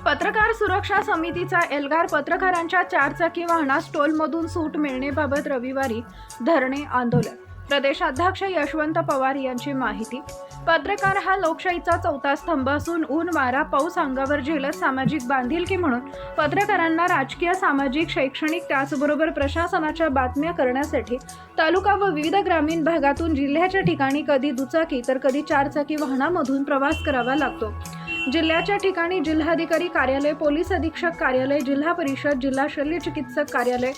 पत्रकार सुरक्षा समितीचा एल्गार पत्रकारांच्या चारचाकी वाहनास टोलमधून सूट मिळण्याबाबत रविवारी धरणे आंदोलन. प्रदेशाध्यक्ष यशवंत पवार यांची माहिती. पत्रकार हा लोकशाहीचा चौथा स्तंभ असून ऊन वारा पाऊस अंगावर झेलत सामाजिक बांधिलकी म्हणून पत्रकारांना राजकीय, सामाजिक, शैक्षणिक त्याचबरोबर प्रशासनाच्या बातम्या करण्यासाठी तालुका व विविध ग्रामीण भागातून जिल्ह्याच्या ठिकाणी कधी दुचाकी तर कधी चारचाकी वाहनामधून प्रवास करावा लागतो. जिल्ह्याच्या ठिकाणी जिल्हाधिकारी कार्यालय, पोलीस अधीक्षक कार्यालय, जिल्हा परिषद, जिल्हा शल्य चिकित्सक कार्यालय,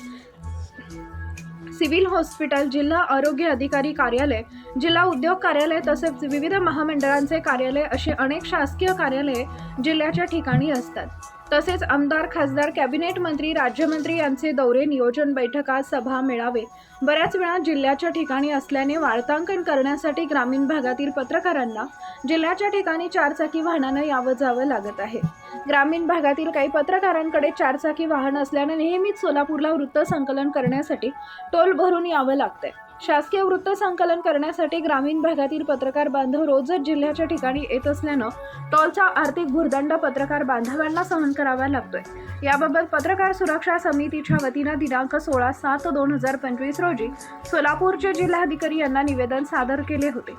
सिव्हिल हॉस्पिटल, जिल्हा आरोग्य अधिकारी कार्यालय, जिल्हा उद्योग कार्यालय तसेच विविध महामंडळांचे कार्यालय अशी अनेक शासकीय कार्यालये जिल्ह्याच्या ठिकाणी असतात. तसेच आमदार, खासदार, कॅबिनेट मंत्री, राज्यमंत्री यांचे दौरे, नियोजन बैठका, सभा, मेळावे बऱ्याच वेळा जिल्ह्याच्या ठिकाणी असल्याने वार्तांकन करण्यासाठी ग्रामीण भागातील पत्रकारांना जिल्ह्याच्या ठिकाणी चारचाकी वाहनानं यावं जावं लागत आहे. ग्रामीण भागातील काही पत्रकारांकडे चारचाकी वाहन असल्याने नेहमीच सोलापूरला वृत्त संकलन करण्यासाठी टोल भरून यावं लागतंय. शासकीय वृत्त संकलन करण्यासाठी ग्रामीण भागातील पत्रकार बांधव रोजच जिल्ह्याच्या ठिकाणी येत असल्यानं टोलचा आर्थिक भुर्दंड पत्रकार बांधवांना सहन करावा लागतोय. याबाबत पत्रकार सुरक्षा समितीच्या वतीनं दिनांक 16/7/2025 रोजी सोलापूरचे जिल्हाधिकारी यांना निवेदन सादर केले होते.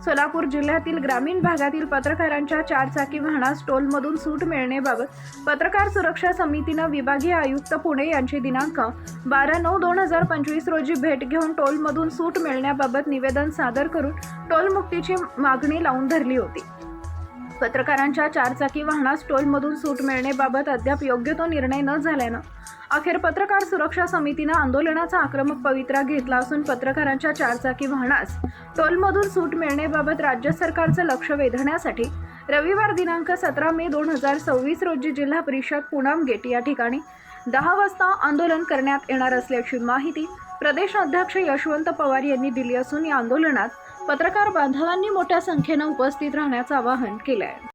सोलापूर जिल्ह्यातील ग्रामीण भागातील पत्रकारांच्या चारचाकी वाहनास टोलमधून सूट मिळण्याबाबत पत्रकार सुरक्षा समितीनं विभागीय आयुक्त पुणे यांची दिनांक 12/9/2025 रोजी भेट घेऊन टोलमधून सूट मिळण्याबाबत निवेदन सादर करून टोलमुक्तीची मागणी लावून धरली होती. पत्रकारांच्या चारचाकी वाहनास टोलमधून सूट मिळण्याबाबत अद्याप योग्य तो निर्णय न झाल्यानं अखेर पत्रकार सुरक्षा समितीनं आंदोलनाचा आक्रमक पवित्रा घेतला असून पत्रकारांच्या चारचाकी वाहनास टोलमधून सूट मिळण्याबाबत राज्य सरकारचं लक्ष वेधण्यासाठी रविवार दिनांक 17 मे 2026 रोजी जिल्हा परिषद पूनम गेट या ठिकाणी 10 वाजता आंदोलन करण्यात येणार असल्याची माहिती प्रदेश अध्यक्ष यशवंत पवार यांनी दिली असून या आंदोलनात पत्रकार बांधवांनी मोठ्या संख्येनं उपस्थित राहण्याचं आवाहन केलं आहे.